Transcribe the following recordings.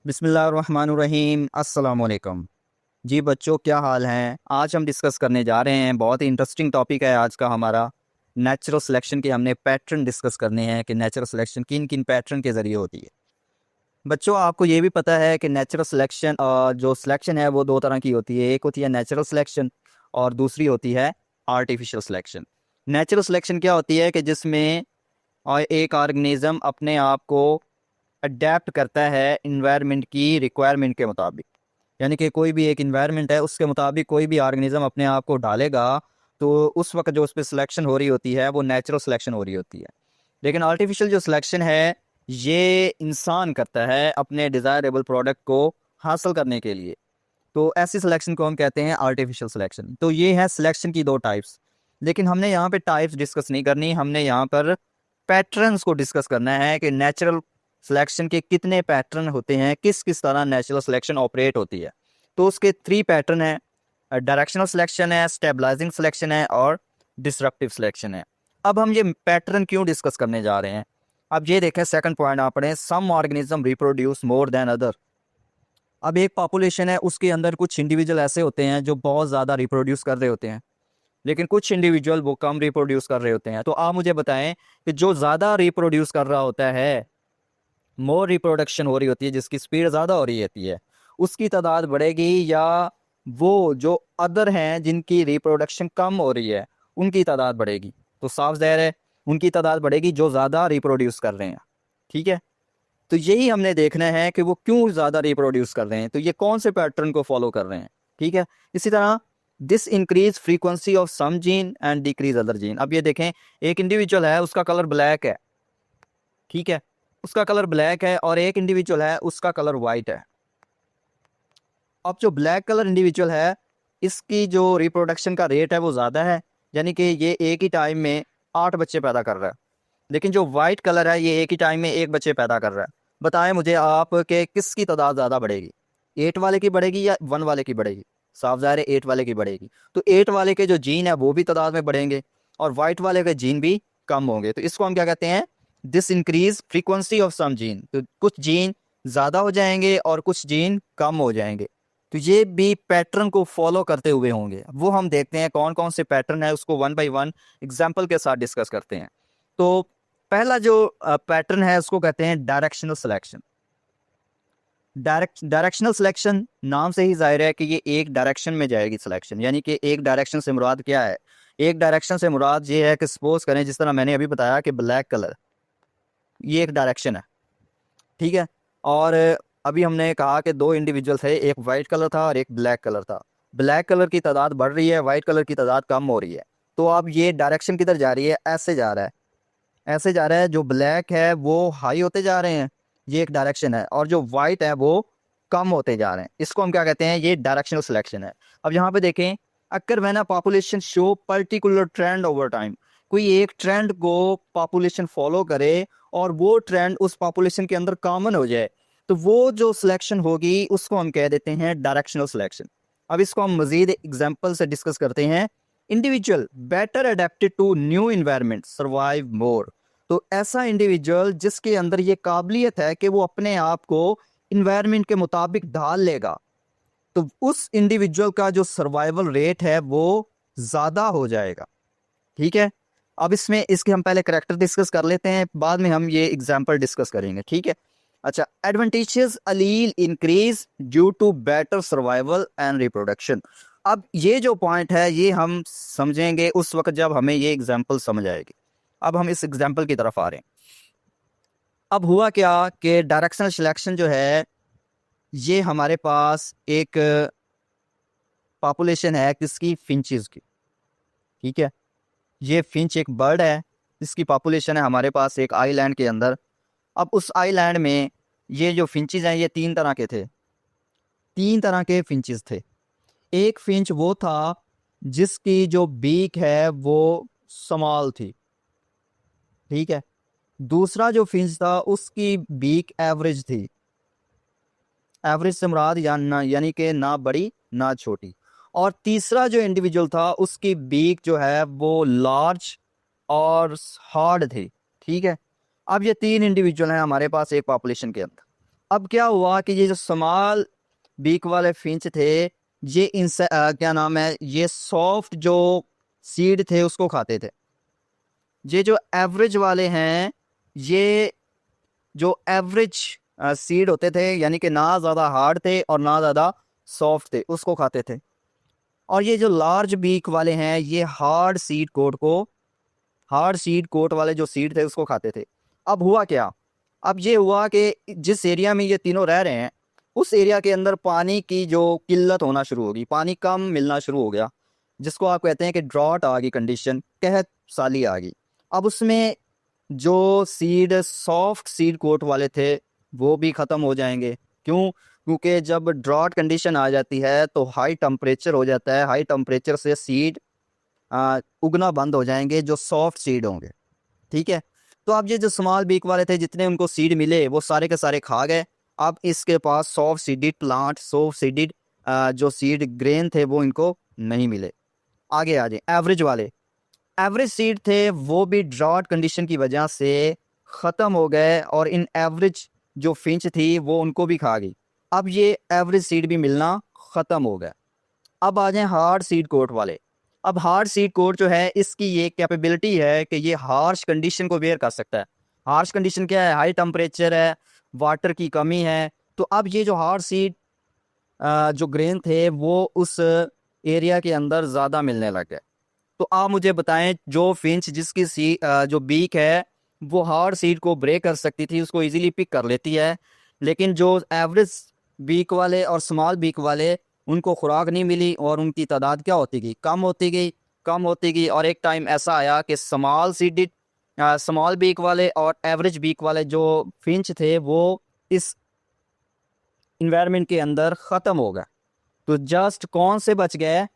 बिस्मिल्लाहिर्रहमानिर्रहीम अस्सलाम वालेकुम। जी बच्चों, क्या हाल हैं? आज हम डिस्कस करने जा रहे हैं, बहुत ही इंटरेस्टिंग टॉपिक है आज का हमारा, नेचुरल सिलेक्शन के। हमने पैटर्न डिस्कस करने हैं कि नेचुरल सिलेक्शन किन किन पैटर्न के ज़रिए होती है। बच्चों, आपको ये भी पता है कि नेचुरल सिलेक्शन जो सिलेक्शन है वो दो तरह की होती है। एक होती है नेचुरल सिलेक्शन और दूसरी होती है आर्टिफिशियल सिलेक्शन। नेचुरल सिलेक्शन क्या होती है कि जिसमें एक ऑर्गेनिज़म अपने आप को अडेप्ट करता है इन्वायरमेंट की रिक्वायरमेंट के मुताबिक। यानी कि कोई भी एक इन्वायरमेंट है, उसके मुताबिक कोई भी ऑर्गेनिज्म अपने आप को डालेगा, तो उस वक्त जो उस पर सिलेक्शन हो रही होती है वो नेचुरल सिलेक्शन हो रही होती है। लेकिन आर्टिफिशियल जो सिलेक्शन है, ये इंसान करता है अपने डिज़ायरेबल प्रोडक्ट को हासिल करने के लिए। तो ऐसी सिलेक्शन को हम कहते हैं आर्टिफिशियल सिलेक्शन। तो ये है सिलेक्शन की दो टाइप्स। लेकिन हमने यहाँ पे टाइप्स डिस्कस नहीं करनी, हमने यहाँ पर पैटर्न्स को डिस्कस करना है कि नेचुरल सिलेक्शन के कितने पैटर्न होते हैं, किस किस तरह नेचुरल सिलेक्शन ऑपरेट होती है। तो उसके 3 पैटर्न है, डायरेक्शनल सिलेक्शन है, स्टेबलाइजिंग सिलेक्शन है और डिसरप्टिव सिलेक्शन है। अब हम ये पैटर्न क्यों डिस्कस करने जा रहे हैं, अब ये देखें। सेकंड पॉइंट आप पढ़ें, some organism reproduce more than other. अब एक पॉपुलेशन है, उसके अंदर कुछ इंडिविजुअल ऐसे होते हैं जो बहुत ज़्यादा रिप्रोड्यूस कर रहे होते हैं, लेकिन कुछ इंडिविजुअल वो कम रिप्रोड्यूस कर रहे होते हैं। तो आप मुझे बताएं कि जो ज़्यादा रिप्रोड्यूस कर रहा होता है, मोर रिप्रोडक्शन हो रही होती है, जिसकी स्पीड ज़्यादा हो रही होती है, उसकी तादाद बढ़ेगी, या वो जो अदर हैं जिनकी रिप्रोडक्शन कम हो रही है उनकी तादाद बढ़ेगी? तो साफ ज़ाहिर है उनकी तादाद बढ़ेगी जो ज़्यादा रिप्रोड्यूस कर रहे हैं। ठीक है, तो यही हमने देखना है कि वो क्यों ज़्यादा रिप्रोड्यूस कर रहे हैं, तो ये कौन से पैटर्न को फॉलो कर रहे हैं। ठीक है, इसी तरह this increase frequency of some gene and decrease other gene. अब ये देखें, एक इंडिविजुअल है, उसका कलर ब्लैक है। ठीक है, उसका कलर ब्लैक है, और एक इंडिविजुअल है, उसका कलर वाइट है। अब जो ब्लैक कलर इंडिविजुअल है, इसकी जो रिप्रोडक्शन का रेट है वो ज़्यादा है, यानी कि ये एक ही टाइम में 8 बच्चे पैदा कर रहा है। लेकिन जो वाइट कलर है, ये एक ही टाइम में एक बच्चे पैदा कर रहा है। बताएं मुझे आप कि किसकी तादाद ज़्यादा बढ़ेगी, 8 वाले की बढ़ेगी या 1 वाले की बढ़ेगी? साफ ज़ाहिर है 8 वाले की बढ़ेगी। तो 8 वाले के जो जीन है वो भी तादाद में बढ़ेंगे, और वाइट वाले के जीन भी कम होंगे। तो इसको हम क्या कहते हैं? This increase frequency of some gene. तो कुछ जीन ज़्यादा हो जाएंगे और कुछ जीन कम हो जाएंगे। तो ये भी पैटर्न को फॉलो करते हुए होंगे। वो हम देखते हैं कौन कौन से पैटर्न है, उसको वन बाय वन एग्जाम्पल के साथ डिस्कस करते हैं। तो पहला जो पैटर्न है उसको कहते हैं डायरेक्शनल सिलेक्शन। डायरेक्शनल सिलेक्शन नाम से ही जाहिर है कि ये एक डायरेक्शन में जाएगी सिलेक्शन। यानी कि एक डायरेक्शन से मुराद क्या है? एक डायरेक्शन से मुराद ये है कि सपोज करें, जिस तरह मैंने अभी बताया कि ब्लैक कलर ये एक डायरेक्शन है। ठीक है, और अभी हमने कहा कि दो इंडिविजुअल थे, एक वाइट कलर था और एक ब्लैक कलर था। ब्लैक कलर की तादाद बढ़ रही है, वाइट कलर की तादाद कम हो रही है। तो अब ये डायरेक्शन किधर जा रही है? ऐसे जा रहा है, ऐसे जा रहा है। जो ब्लैक है वो हाई होते जा रहे हैं, ये एक डायरेक्शन है, और जो वाइट है वो कम होते जा रहे हैं। इसको हम क्या कहते हैं? ये डायरेक्शनल सिलेक्शन है। अब यहाँ पे देखें, अगर when a population show particular trend over time, कोई एक ट्रेंड को पॉपुलेशन फॉलो करे और वो ट्रेंड उस पॉपुलेशन के अंदर कॉमन हो जाए, तो वो जो सिलेक्शन होगी उसको हम कह देते हैं डायरेक्शनल सिलेक्शन। अब इसको हम मजीद एग्जाम्पल से डिस्कस करते हैं। Individual better adapted to new environment survive more. तो ऐसा इंडिविजुअल जिसके अंदर ये काबिलियत है कि वो अपने आप को इन्वायरमेंट के मुताबिक ढाल लेगा, तो उस इंडिविजुअल का जो सर्वाइवल रेट है वो ज़्यादा हो जाएगा। ठीक है, अब इसमें इसके हम पहले करेक्टर डिस्कस कर लेते हैं, बाद में हम ये एग्जाम्पल डिस्कस करेंगे। ठीक है, अच्छा। Advantages allele increase due to better survival and reproduction. अब ये जो पॉइंट है ये हम समझेंगे उस वक्त जब हमें ये एग्जाम्पल समझ आएगी। अब हम इस एग्जाम्पल की तरफ आ रहे हैं। अब हुआ क्या कि डायरेक्शनल सिलेक्शन जो है, ये हमारे पास एक पॉपुलेशन है किसकी? फिंचेस की। ठीक है, ये फिंच एक बर्ड है, इसकी पॉपुलेशन है हमारे पास एक आइलैंड के अंदर। अब उस आइलैंड में ये जो फिंचेस हैं ये 3 तरह के थे, 3 तरह के फिंचेस थे। एक फिंच वो था जिसकी जो बीक है वो स्मॉल थी। ठीक है, दूसरा जो फिंच था उसकी बीक एवरेज थी। एवरेज से मुराद यानी कि ना बड़ी ना छोटी। और तीसरा जो इंडिविजुअल था उसकी बीक जो है वो लार्ज और हार्ड थी। ठीक है, अब ये 3 इंडिविजुअल हैं हमारे पास एक पॉपुलेशन के अंदर। अब क्या हुआ कि ये जो स्मॉल बीक वाले फिंच थे, ये क्या नाम है, ये सॉफ्ट जो सीड थे उसको खाते थे। ये जो एवरेज वाले हैं, ये जो एवरेज सीड होते थे, यानी कि ना ज़्यादा हार्ड थे और ना ज़्यादा सॉफ्ट थे, उसको खाते थे। और ये जो लार्ज बीक वाले हैं, ये हार्ड सीड कोट वाले जो सीड थे उसको खाते थे। अब हुआ क्या, अब ये हुआ कि जिस एरिया में ये तीनों रह रहे हैं, उस एरिया के अंदर पानी की जो किल्लत होना शुरू होगी, पानी कम मिलना शुरू हो गया, जिसको आप कहते हैं कि ड्रॉट आ गई, कंडीशन कहत साली आ गई। अब उसमें जो सीड सॉफ्ट सीड कोट वाले थे वो भी ख़त्म हो जाएंगे। क्यों? क्योंकि जब ड्रॉट कंडीशन आ जाती है तो हाई टेम्परेचर हो जाता है, हाई टेम्परेचर से सीड उगना बंद हो जाएंगे, जो सॉफ्ट सीड होंगे। ठीक है, तो अब ये जो स्मॉल बीक वाले थे, जितने उनको सीड मिले वो सारे के सारे खा गए। अब इसके पास soft seeded plant, soft seeded जो सीड ग्रेन थे वो इनको नहीं मिले। आगे आ जाए एवरेज वाले। एवरेज सीड थे वो भी ड्रॉट कंडीशन की वजह से ख़त्म हो गए, और इन एवरेज जो फिंच थी वो उनको भी खा गई। अब ये एवरेज सीड भी मिलना ख़त्म हो गया। अब आ जाए हार्ड सीड कोट वाले। अब हार्ड सीड कोट जो है, इसकी ये कैपेबिलिटी है कि ये हार्श कंडीशन को बेयर कर सकता है। हार्श कंडीशन क्या है? हाई टेम्परेचर है, वाटर की कमी है। तो अब ये जो हार्ड सीड जो ग्रेन थे वो उस एरिया के अंदर ज़्यादा मिलने लग गए। तो आप मुझे बताएं, जो फिंच जिसकी जो बीक है वो हार्ड सीड को ब्रेक कर सकती थी, उसको इजीली पिक कर लेती है, लेकिन जो एवरेज बीक वाले और स्मॉल बीक वाले, उनको खुराक नहीं मिली और उनकी तादाद क्या होती गई? कम होती गई, कम होती गई। और एक टाइम ऐसा आया कि स्मॉल बीक वाले और एवरेज बीक वाले जो फिंच थे वो इस इन्वायरमेंट के अंदर ख़त्म हो गए। तो जस्ट कौन से बच गए?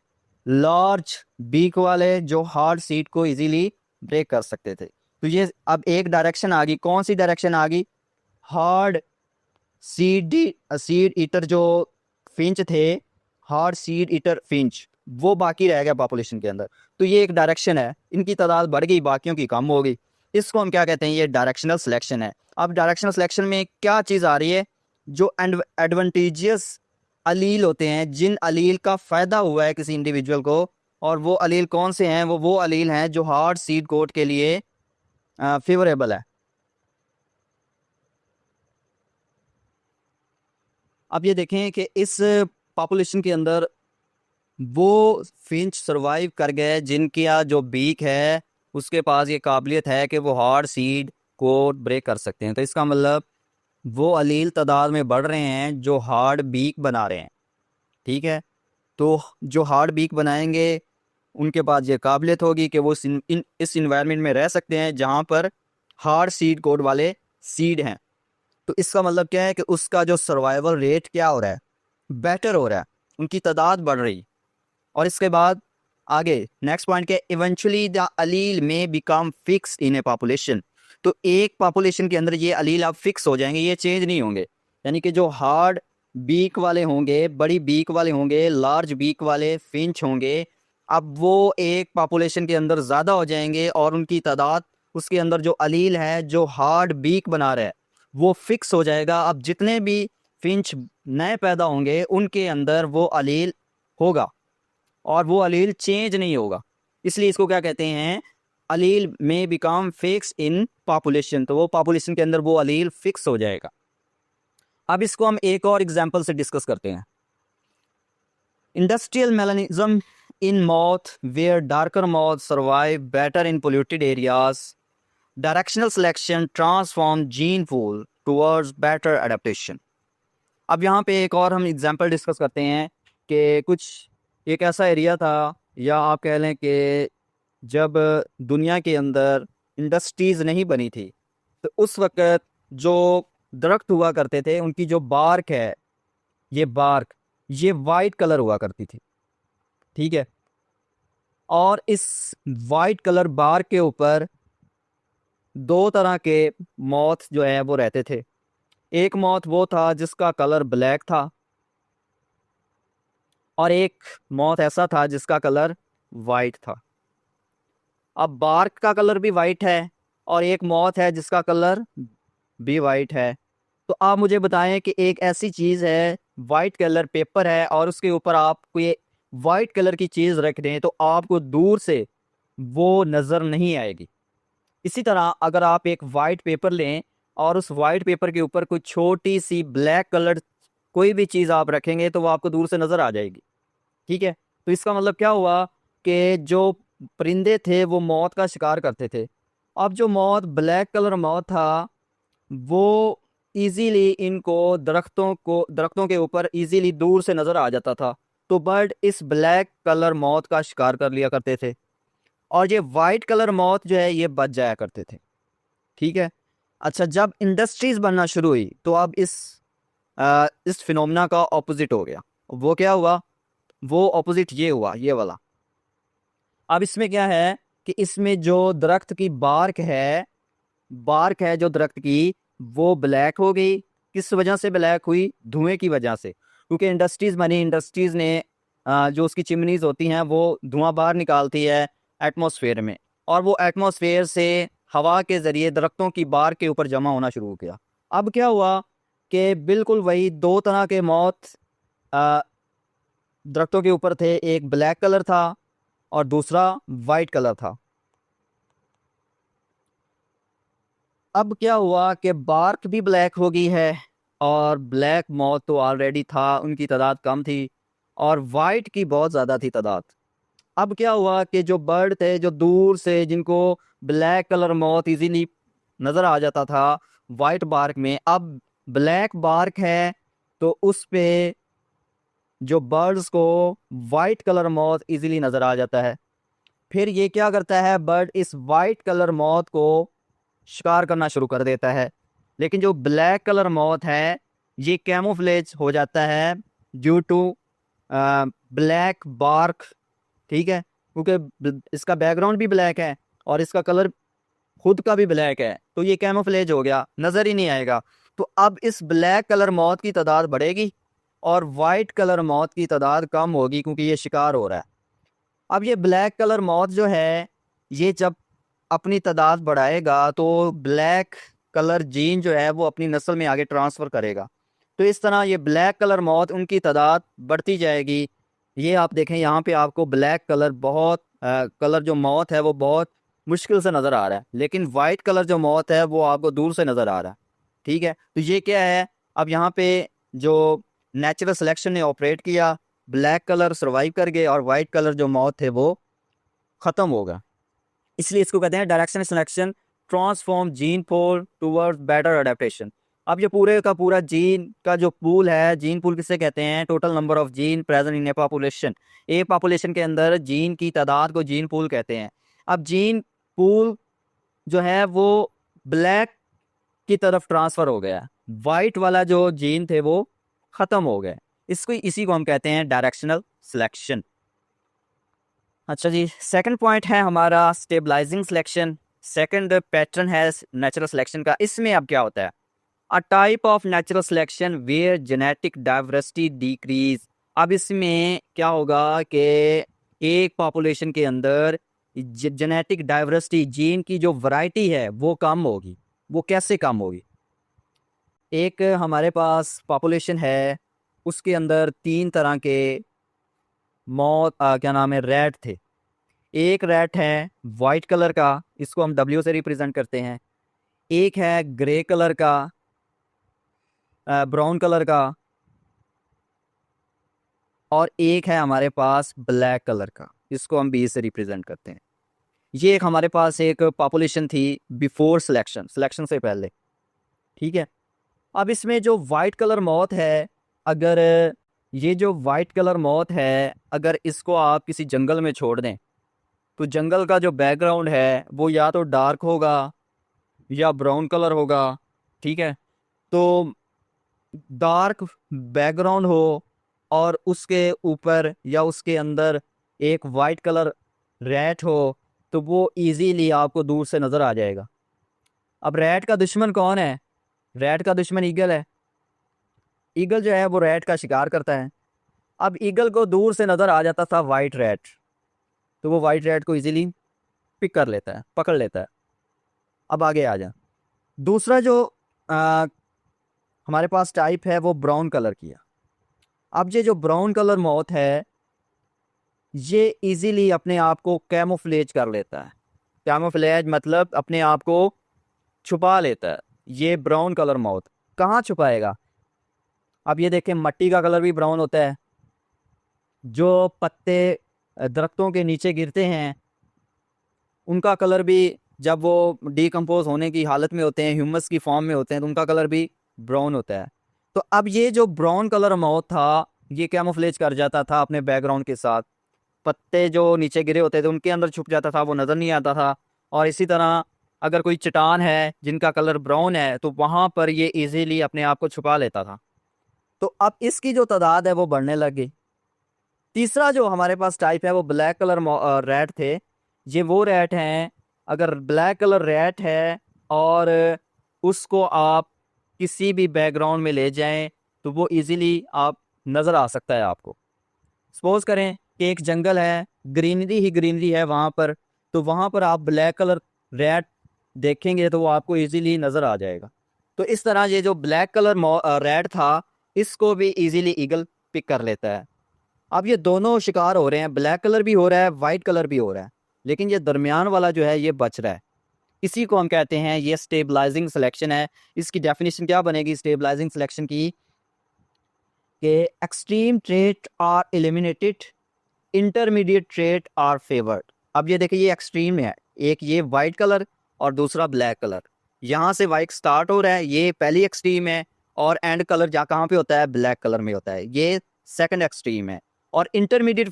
लार्ज बीक वाले, जो हार्ड सीड को इजीली ब्रेक कर सकते थे। तो ये अब एक डायरेक्शन आ गई। कौन सी डायरेक्शन आ गई? हार्ड सीड ईटर जो फिंच थे, हार्ड सीड ईटर फिंच, वो बाकी रह गया पॉपुलेशन के अंदर। तो ये एक डायरेक्शन है, इनकी तादाद बढ़ गई, बाकियों की कम हो गई। इसको हम क्या कहते हैं? ये डायरेक्शनल सिलेक्शन है। अब डायरेक्शनल सिलेक्शन में क्या चीज़ आ रही है? जो एडवांटेजियस अलील होते हैं, जिन अलील का फ़ायदा हुआ है किसी इंडिविजुअल को, और वो अलील कौन से हैं? वो अलील हैं जो हार्ड सीड कोट के लिए फेवरेबल है। अब ये देखें कि इस पॉपुलेशन के अंदर वो फिंच सरवाइव कर गए जिनकी जो बीक है उसके पास ये काबिलियत है कि वो हार्ड सीड को ब्रेक कर सकते हैं। तो इसका मतलब वो अलील तादाद में बढ़ रहे हैं जो हार्ड बीक बना रहे हैं। ठीक है, तो जो हार्ड बीक बनाएंगे उनके पास ये काबिलियत होगी कि वो इस इन्वायरमेंट में रह सकते हैं जहाँ पर हार्ड सीड कोड वाले सीड हैं। तो इसका मतलब क्या है कि उसका जो सर्वाइवल रेट क्या हो रहा है? बेटर हो रहा है, उनकी तादाद बढ़ रही। और इसके बाद आगे नेक्स्ट पॉइंट के इवेंचुअली द अलील में become fix in A population. तो एक पॉपुलेशन के अंदर ये अलील आप फिक्स हो जाएंगे, ये चेंज नहीं होंगे। यानी कि जो हार्ड बीक वाले होंगे, बड़ी बीक वाले होंगे, लार्ज बीक वाले फिंच होंगे, अब वो एक पॉपुलेशन के अंदर ज़्यादा हो जाएंगे और उनकी तादाद, उसके अंदर जो अलील है जो हार्ड बीक बना रहा है वो फिक्स हो जाएगा। अब जितने भी फिंच नए पैदा होंगे उनके अंदर वो अलील होगा और वो अलील चेंज नहीं होगा। इसलिए इसको क्या कहते हैं? अलील में बिकम फिक्स इन पॉपुलेशन। तो वो पॉपुलेशन के अंदर वो अलील फिक्स हो जाएगा। अब इसको हम एक और एग्जांपल से डिस्कस करते हैं। Industrial melanism in moth where darker moth survive better in polluted areas. Directional selection transform gene pool towards better adaptation. अब यहाँ पे एक और हम एग्जांपल डिस्कस करते हैं कि कुछ एक ऐसा एरिया था, या आप कह लें कि जब दुनिया के अंदर इंडस्ट्रीज़ नहीं बनी थी, तो उस वक़्त जो दरख्त हुआ करते थे उनकी जो बार्क है, ये वाइट कलर हुआ करती थी। ठीक है, और इस वाइट कलर बार्क के ऊपर दो तरह के मॉथ जो है वो रहते थे। एक मॉथ वो था जिसका कलर ब्लैक था, और एक मॉथ ऐसा था जिसका कलर वाइट था। अब बार्क का कलर भी वाइट है और एक मॉथ है जिसका कलर भी वाइट है। तो आप मुझे बताएं कि एक ऐसी चीज़ है, वाइट कलर पेपर है, और उसके ऊपर आप कोई वाइट कलर की चीज़ रख दें तो आपको दूर से वो नज़र नहीं आएगी। इसी तरह अगर आप एक वाइट पेपर लें और उस वाइट पेपर के ऊपर कोई छोटी सी ब्लैक कलर कोई भी चीज़ आप रखेंगे तो वो आपको दूर से नज़र आ जाएगी। ठीक है, तो इसका मतलब क्या हुआ कि जो परिंदे थे वो मौत का शिकार करते थे। अब जो मौत ब्लैक कलर मौत था वो इजीली इनको दरख्तों के ऊपर इजीली दूर से नज़र आ जाता था। तो बर्ड इस ब्लैक कलर मौत का शिकार कर लिया करते थे, और ये वाइट कलर मौत जो है ये बच जाया करते थे। ठीक है। अच्छा, जब इंडस्ट्रीज बनना शुरू हुई तो अब इस फिनोमिना का ऑपोजिट हो गया। वो क्या हुआ? वो ऑपोजिट ये हुआ, ये वाला। अब इसमें क्या है कि इसमें जो दरख्त की बार्क है जो दरख्त की, वो ब्लैक हो गई। किस वजह से ब्लैक हुई? धुएं की वजह से, क्योंकि इंडस्ट्रीज ने जो उसकी चिमनीज होती हैं वो धुआं बाहर निकालती है एटमॉस्फेयर में, और वो एटमॉस्फेयर से हवा के ज़रिए दरख्तों की बार्क के ऊपर जमा होना शुरू हो गया। अब क्या हुआ कि बिल्कुल वही दो तरह के मौत अ, दरख्तों के ऊपर थे। एक ब्लैक कलर था और दूसरा वाइट कलर था। अब क्या हुआ कि बार्क भी ब्लैक हो गई है, और ब्लैक मौत तो ऑलरेडी था, उनकी तादाद कम थी, और वाइट की बहुत ज़्यादा थी तादाद। अब क्या हुआ कि जो बर्ड थे जो दूर से जिनको ब्लैक कलर मौत इजीली नज़र आ जाता था वाइट बार्क में, अब ब्लैक बार्क है तो उस पे जो बर्ड्स को वाइट कलर मौत इजीली नज़र आ जाता है। फिर ये क्या करता है, बर्ड इस वाइट कलर मौत को शिकार करना शुरू कर देता है। लेकिन जो ब्लैक कलर मौत है ये कैमोफ्लेज हो जाता है ड्यू टू ब्लैक बार्क। ठीक है, क्योंकि इसका बैकग्राउंड भी ब्लैक है और इसका कलर खुद का भी ब्लैक है, तो ये कैमोफ्लेज हो गया, नज़र ही नहीं आएगा। तो अब इस ब्लैक कलर मौत की तादाद बढ़ेगी और वाइट कलर मौत की तादाद कम होगी, क्योंकि ये शिकार हो रहा है। अब ये ब्लैक कलर मौत जो है ये जब अपनी तादाद बढ़ाएगा तो ब्लैक कलर जीन जो है वो अपनी नस्ल में आगे ट्रांसफ़र करेगा। तो इस तरह ये ब्लैक कलर मौत उनकी तादाद बढ़ती जाएगी। ये आप देखें यहाँ पे आपको ब्लैक कलर कलर जो मौत है वो बहुत मुश्किल से नज़र आ रहा है, लेकिन वाइट कलर जो मौत है वो आपको दूर से नज़र आ रहा है। ठीक है, तो ये क्या है, अब यहाँ पे जो नेचुरल सिलेक्शन ने ऑपरेट किया, ब्लैक कलर सर्वाइव कर गए और वाइट कलर जो मौत थे वो ख़त्म होगा। इसलिए इसको कहते हैं डायरेक्शन सिलेक्शन ट्रांसफॉर्म जीन पोल टूवर्ड्स बेटर अडेप्टेशन। अब ये पूरे का पूरा जीन का जो पूल है, जीन पूल किसे कहते हैं? Total number of gene present in A population. एक पॉपुलेशन के अंदर जीन की तादाद को जीन पूल कहते हैं। अब जीन पूल जो है वो ब्लैक की तरफ ट्रांसफ़र हो गया, वाइट वाला जो जीन थे वो ख़त्म हो गए। इसी को हम कहते हैं डायरेक्शनल सिलेक्शन। अच्छा जी, सेकंड पॉइंट है हमारा स्टेबलाइजिंग सिलेक्शन। सेकंड पैटर्न है नेचुरल सिलेक्शन का। इसमें अब क्या होता है, a type of natural selection where genetic diversity decrease. अब इसमें क्या होगा कि एक पॉपुलेशन के अंदर जेनेटिक डाइवर्सिटी, जीन की जो वैरायटी है वो कम होगी। वो कैसे कम होगी? एक हमारे पास पॉपुलेशन है, उसके अंदर तीन तरह के क्या नाम है, रैट थे। एक रैट है वाइट कलर का, इसको हम डब्ल्यू से रिप्रेजेंट करते हैं। एक है ग्रे कलर का, ब्राउन कलर का, और एक है हमारे पास ब्लैक कलर का, इसको हम बी से रिप्रेजेंट करते हैं। ये एक हमारे पास एक पॉपुलेशन थी बिफोर सिलेक्शन से पहले। ठीक है, अब इसमें जो वाइट कलर मौत है, अगर ये जो वाइट कलर मौत है अगर इसको आप किसी जंगल में छोड़ दें तो जंगल का जो बैकग्राउंड है वो या तो डार्क होगा या ब्राउन कलर होगा। ठीक है, तो डार्क बैकग्राउंड हो और उसके ऊपर या उसके अंदर एक वाइट कलर रैट हो तो वो इजीली आपको दूर से नज़र आ जाएगा। अब रैट का दुश्मन कौन है? रैट का दुश्मन ईगल है। ईगल जो है वो रैट का शिकार करता है। अब ईगल को दूर से नज़र आ जाता था वाइट रैट, तो वो वाइट रैट को इजीली पिक कर लेता है, पकड़ लेता है। अब आगे आ जा, दूसरा जो हमारे पास टाइप है वो ब्राउन कलर की है। अब ये जो ब्राउन कलर मौत है ये इजीली अपने आप को कैमोफ्लेज कर लेता है। कैमोफ्लेज मतलब अपने आप को छुपा लेता है। ये ब्राउन कलर मौत कहाँ छुपाएगा? अब ये देखें, मट्टी का कलर भी ब्राउन होता है। जो पत्ते दरख्तों के नीचे गिरते हैं उनका कलर भी, जब वो डिकम्पोज होने की हालत में होते हैं, ह्यूमस की फॉर्म में होते हैं, तो उनका कलर भी ब्राउन होता है। तो अब ये जो ब्राउन कलर मौत था ये कैमोफ्लेज कर जाता था अपने बैकग्राउंड के साथ। पत्ते जो नीचे गिरे होते थे उनके अंदर छुप जाता था, वो नज़र नहीं आता था। और इसी तरह अगर कोई चट्टान है जिनका कलर ब्राउन है तो वहाँ पर ये इजीली अपने आप को छुपा लेता था। तो अब इसकी जो तादाद है वो बढ़ने लगी। तीसरा जो हमारे पास टाइप है वो ब्लैक कलर रैट थे। ये वो रैट हैं, अगर ब्लैक कलर रैट है और उसको आप किसी भी बैकग्राउंड में ले जाएं तो वो इजीली आप नज़र आ सकता है आपको। सपोज करें कि एक जंगल है, ग्रीनरी ही ग्रीनरी है वहाँ पर, तो वहाँ पर आप ब्लैक कलर रैट देखेंगे तो वो आपको इजीली नज़र आ जाएगा। तो इस तरह ये जो ब्लैक कलर रैट था इसको भी इजीली ईगल पिक कर लेता है। अब ये दोनों शिकार हो रहे हैं, ब्लैक कलर भी हो रहा है, वाइट कलर भी हो रहा है, लेकिन ये दरमियान वाला जो है ये बच रहा है। इसी को हम कहते हैं ये स्टेबलाइजिंग सिलेक्शन है। इसकी डेफिनेशन क्या बनेगी स्टेबलाइजिंग सिलेक्शन की? कि extreme trait are eliminated, intermediate trait are favoured. अब ये देखिए ये एक्सट्रीम है, एक ये वाइट कलर और दूसरा ब्लैक कलर। यहाँ से वाइट स्टार्ट हो रहा है, ये पहली एक्सट्रीम है, और एंड कलर जहाँ कहाँ पे होता है? ब्लैक कलर में होता है, ये सेकंड एक्सट्रीम है। और इंटरमीडिएट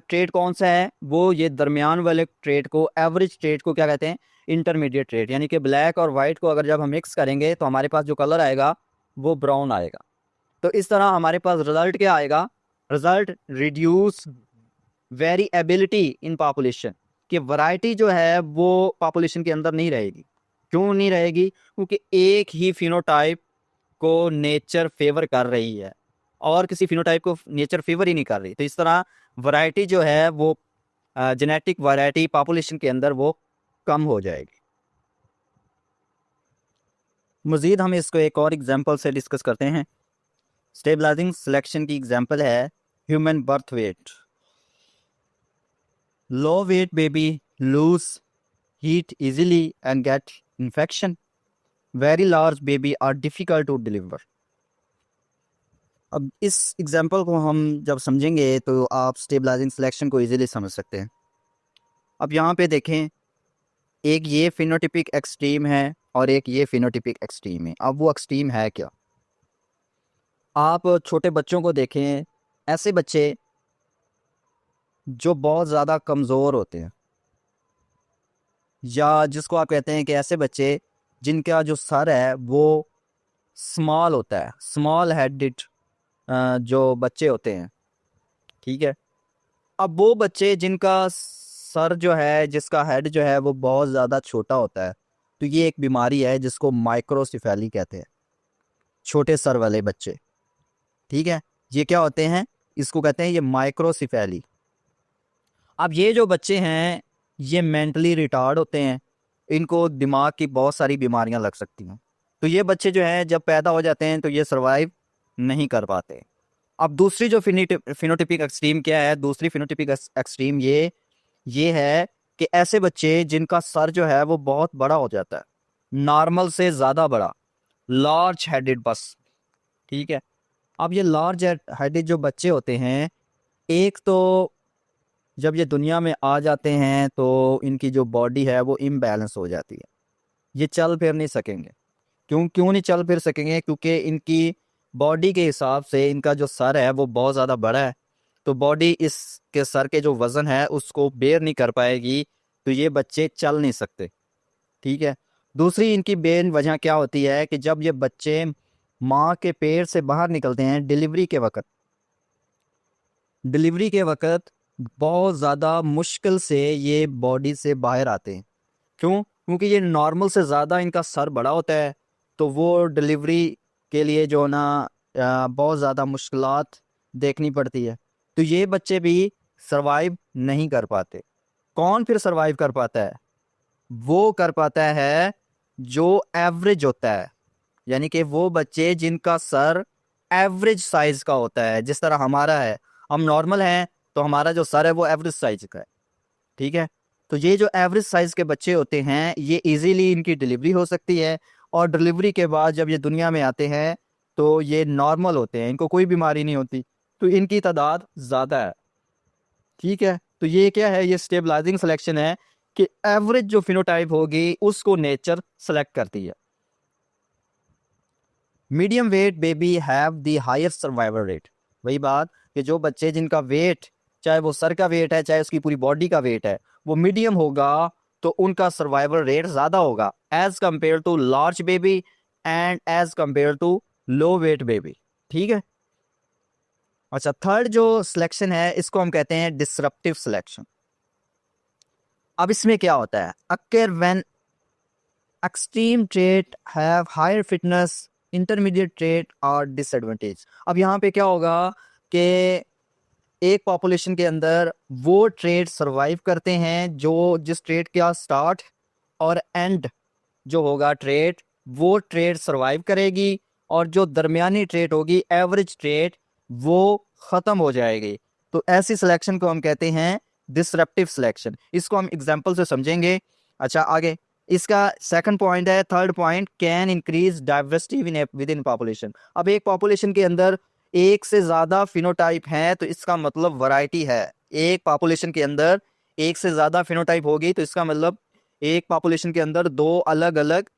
ट्रेट कौन सा है? वो ये दरमियान वाले ट्रेट को, एवरेज ट्रेट को क्या कहते हैं? Intermediate trait. यानी कि ब्लैक और वाइट को अगर जब हम मिक्स करेंगे तो हमारे पास जो कलर आएगा वो ब्राउन आएगा। तो इस तरह हमारे पास रिजल्ट क्या आएगा? Result reduce variability in population, कि वैरायटी जो है वो पॉपुलेशन के अंदर नहीं रहेगी। क्यों नहीं रहेगी? क्योंकि एक ही फिनोटाइप को नेचर फेवर कर रही है और किसी फिनोटाइप को नेचर फेवर ही नहीं कर रही। तो इस तरह वैरायटी जो है वो जेनेटिक वैरायटी पॉपुलेशन के अंदर वो कम हो जाएगी। मज़ीद हम इसको एक और एग्जांपल से डिस्कस करते हैं। स्टेबलाइजिंग सिलेक्शन की एग्जांपल है human birth weight. Low weight baby lose heat easily and get infection. Very large baby are difficult to deliver. अब इस एग्जांपल को हम जब समझेंगे तो आप स्टेबलाइजिंग सिलेक्शन को इजीली समझ सकते हैं। अब यहाँ पे देखें, एक ये फिनोटिपिक एक्सट्रीम है और एक ये फिनोटिपिक एक्सट्रीम है। अब वो एक्सट्रीम है क्या? आप छोटे बच्चों को देखें, ऐसे बच्चे जो बहुत ज़्यादा कमज़ोर होते हैं, या जिसको आप कहते हैं कि ऐसे बच्चे जिनका जो सर है वो स्मॉल होता है, स्मॉल हेडेड जो बच्चे होते हैं, ठीक है। अब वो बच्चे जिनका सर जो है, जिसका हेड जो है वो बहुत ज़्यादा छोटा होता है, तो ये एक बीमारी है जिसको माइक्रोसिफेली कहते हैं, छोटे सर वाले बच्चे, ठीक है। ये क्या होते हैं? इसको कहते हैं ये माइक्रोसिफेली। अब ये जो बच्चे हैं ये मेंटली रिटार्ड होते हैं, इनको दिमाग की बहुत सारी बीमारियां लग सकती हैं। तो ये बच्चे जो हैं जब पैदा हो जाते हैं तो ये सर्वाइव नहीं कर पाते। अब दूसरी जो फिनोटिपिक एक्सट्रीम क्या है? दूसरी फिनोटिपिक एक्सट्रीम ये है कि ऐसे बच्चे जिनका सर जो है वो बहुत बड़ा हो जाता है, नॉर्मल से ज़्यादा बड़ा, लार्ज हेडेड बस, ठीक है। अब ये लार्ज हेडेड जो बच्चे होते हैं, एक तो जब ये दुनिया में आ जाते हैं तो इनकी जो बॉडी है वो इम्बैलेंस हो जाती है, ये चल फिर नहीं सकेंगे। क्यों क्यों नहीं चल फिर सकेंगे? क्योंकि इनकी बॉडी के हिसाब से इनका जो सर है वो बहुत ज़्यादा बड़ा है, तो बॉडी इसके सर के जो वज़न है उसको बेयर नहीं कर पाएगी, तो ये बच्चे चल नहीं सकते, ठीक है। दूसरी इनकी मेन वजह क्या होती है कि जब ये बच्चे माँ के पेट से बाहर निकलते हैं डिलीवरी के वक़्त बहुत ज़्यादा मुश्किल से ये बॉडी से बाहर आते हैं। क्यों? क्योंकि ये नॉर्मल से ज़्यादा इनका सर बड़ा होता है, तो वो डिलीवरी के लिए जो ना बहुत ज़्यादा मुश्किलात देखनी पड़ती है, तो ये बच्चे भी सरवाइव नहीं कर पाते। कौन फिर सरवाइव कर पाता है? वो कर पाता है जो एवरेज होता है, यानी कि वो बच्चे जिनका सर एवरेज साइज का होता है, जिस तरह हमारा है, हम नॉर्मल हैं तो हमारा जो सर है वो एवरेज साइज का है, ठीक है। तो ये जो एवरेज साइज के बच्चे होते हैं ये इजीली इनकी डिलीवरी हो सकती है, और डिलीवरी के बाद जब ये दुनिया में आते हैं तो ये नॉर्मल होते हैं, इनको कोई बीमारी नहीं होती, तो इनकी तादाद ज़्यादा है, ठीक है। तो ये क्या है, ये स्टेबलाइजिंग सिलेक्शन है कि एवरेज जो फिनोटाइप होगी उसको नेचर सेलेक्ट करती है। Medium weight baby have the highest survival rate, वही बात कि जो बच्चे जिनका वेट, चाहे वो सर का वेट है चाहे उसकी पूरी बॉडी का वेट है, वो मीडियम होगा तो उनका सर्वाइवल रेट ज़्यादा होगा as compare to large baby and as compare to low weight baby, ठीक है। अच्छा, थर्ड जो सिलेक्शन है इसको हम कहते हैं डिसरप्टिव सिलेक्शन। अब इसमें क्या होता है, occur when extreme trait have higher fitness, intermediate trait और डिसएडवांटेज। अब यहाँ पे क्या होगा कि एक पॉपुलेशन के अंदर वो ट्रेड सरवाइव करते हैं जो जिस ट्रेड का स्टार्ट और एंड जो होगा ट्रेड, वो ट्रेड सरवाइव करेगी, और जो दरमियानी ट्रेड होगी एवरेज ट्रेड, वो ख़त्म हो जाएगी। तो ऐसी सिलेक्शन को हम कहते हैं डिसरप्टिव सिलेक्शन। इसको हम एग्जांपल से समझेंगे। अच्छा, आगे इसका सेकंड पॉइंट है, third point, can increase diversity with in population. अब एक पॉपुलेशन के अंदर एक से ज़्यादा फिनोटाइप हैं तो इसका मतलब वैरायटी है। एक पॉपुलेशन के अंदर एक से ज़्यादा फिनोटाइप होगी तो इसका मतलब एक पॉपुलेशन के अंदर दो अलग अलग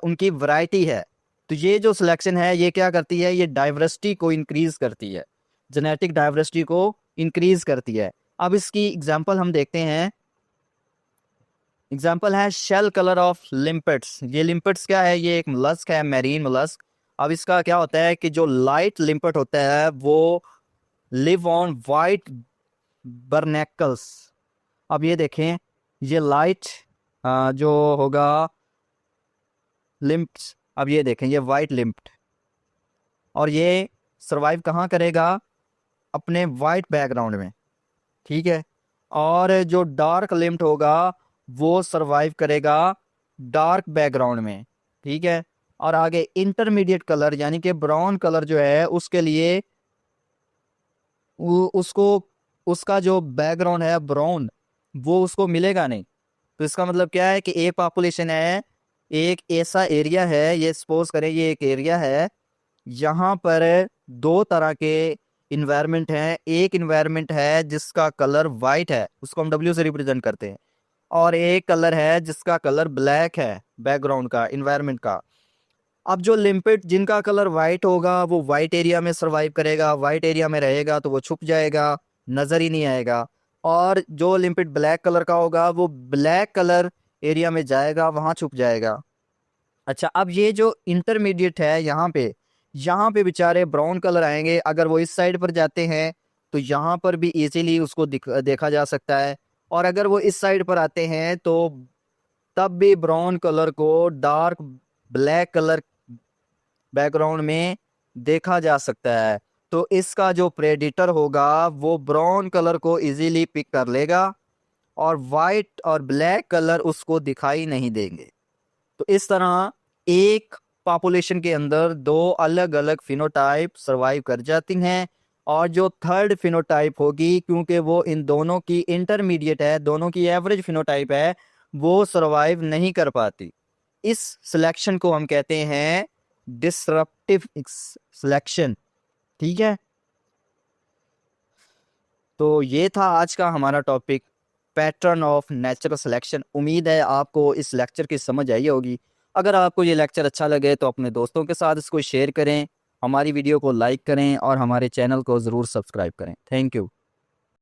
उनकी वैरायटी है। तो ये जो सिलेक्शन है ये क्या करती है, ये डाइवर्सिटी को इंक्रीज करती है, जेनेटिक डाइवर्सिटी को इंक्रीज करती है। अब इसकी एग्जांपल हम देखते हैं। एग्जांपल है शेल कलर ऑफ लिम्पेट्स। ये लिम्पेट्स क्या है, ये एक मोलस्क है, मैरीन मोलस्क। अब इसका क्या होता है कि जो लाइट लिम्पेट होता है वो लिव ऑन वाइट बर्नेकल्स। अब ये देखें, ये लाइट जो होगा लिम्प्स, अब ये देखें ये वाइट लिम्प्ड, और ये सरवाइव कहाँ करेगा, अपने वाइट बैकग्राउंड में, ठीक है। और जो डार्क लिम्प्ड होगा वो सरवाइव करेगा डार्क बैकग्राउंड में, ठीक है। और आगे इंटरमीडिएट कलर यानी कि ब्राउन कलर जो है उसके लिए उसको उसका जो बैकग्राउंड है ब्राउन, वो उसको मिलेगा नहीं। तो इसका मतलब क्या है कि एक पॉपुलेशन है, एक ऐसा एरिया है, ये सपोज करें ये एक एरिया है, यहाँ पर दो तरह के इन्वायरमेंट हैं। एक इन्वायरमेंट है जिसका कलर वाइट है, उसको हम डब्ल्यू से रिप्रेजेंट करते हैं, और एक कलर है जिसका कलर ब्लैक है, बैकग्राउंड का, इन्वायरमेंट का। अब जो लिम्पिड जिनका कलर वाइट होगा वो वाइट एरिया में सरवाइव करेगा, वाइट एरिया में रहेगा तो वो छुप जाएगा, नज़र ही नहीं आएगा। और जो लिम्पिड ब्लैक कलर का होगा वो ब्लैक कलर एरिया में जाएगा, वहाँ छुप जाएगा। अच्छा, अब ये जो इंटरमीडिएट है यहाँ पे बेचारे ब्राउन कलर आएंगे। अगर वो इस साइड पर जाते हैं तो यहाँ पर भी इजीली उसको देखा जा सकता है, और अगर वो इस साइड पर आते हैं तो तब भी ब्राउन कलर को डार्क ब्लैक कलर बैकग्राउंड में देखा जा सकता है। तो इसका जो प्रेडिटर होगा वो ब्राउन कलर को इजीली पिक कर लेगा, और वाइट और ब्लैक कलर उसको दिखाई नहीं देंगे। तो इस तरह एक पॉपुलेशन के अंदर दो अलग अलग फिनोटाइप सरवाइव कर जाती हैं, और जो थर्ड फिनोटाइप होगी, क्योंकि वो इन दोनों की इंटरमीडिएट है, दोनों की एवरेज फिनोटाइप है, वो सरवाइव नहीं कर पाती। इस सिलेक्शन को हम कहते हैं डिसरप्टिव सिलेक्शन, ठीक है। तो ये था आज का हमारा topic, pattern of natural selection. उम्मीद है आपको इस लेक्चर की समझ आई होगी। अगर आपको ये लेक्चर अच्छा लगे तो अपने दोस्तों के साथ इसको शेयर करें, हमारी वीडियो को लाइक करें और हमारे चैनल को ज़रूर सब्सक्राइब करें। Thank you.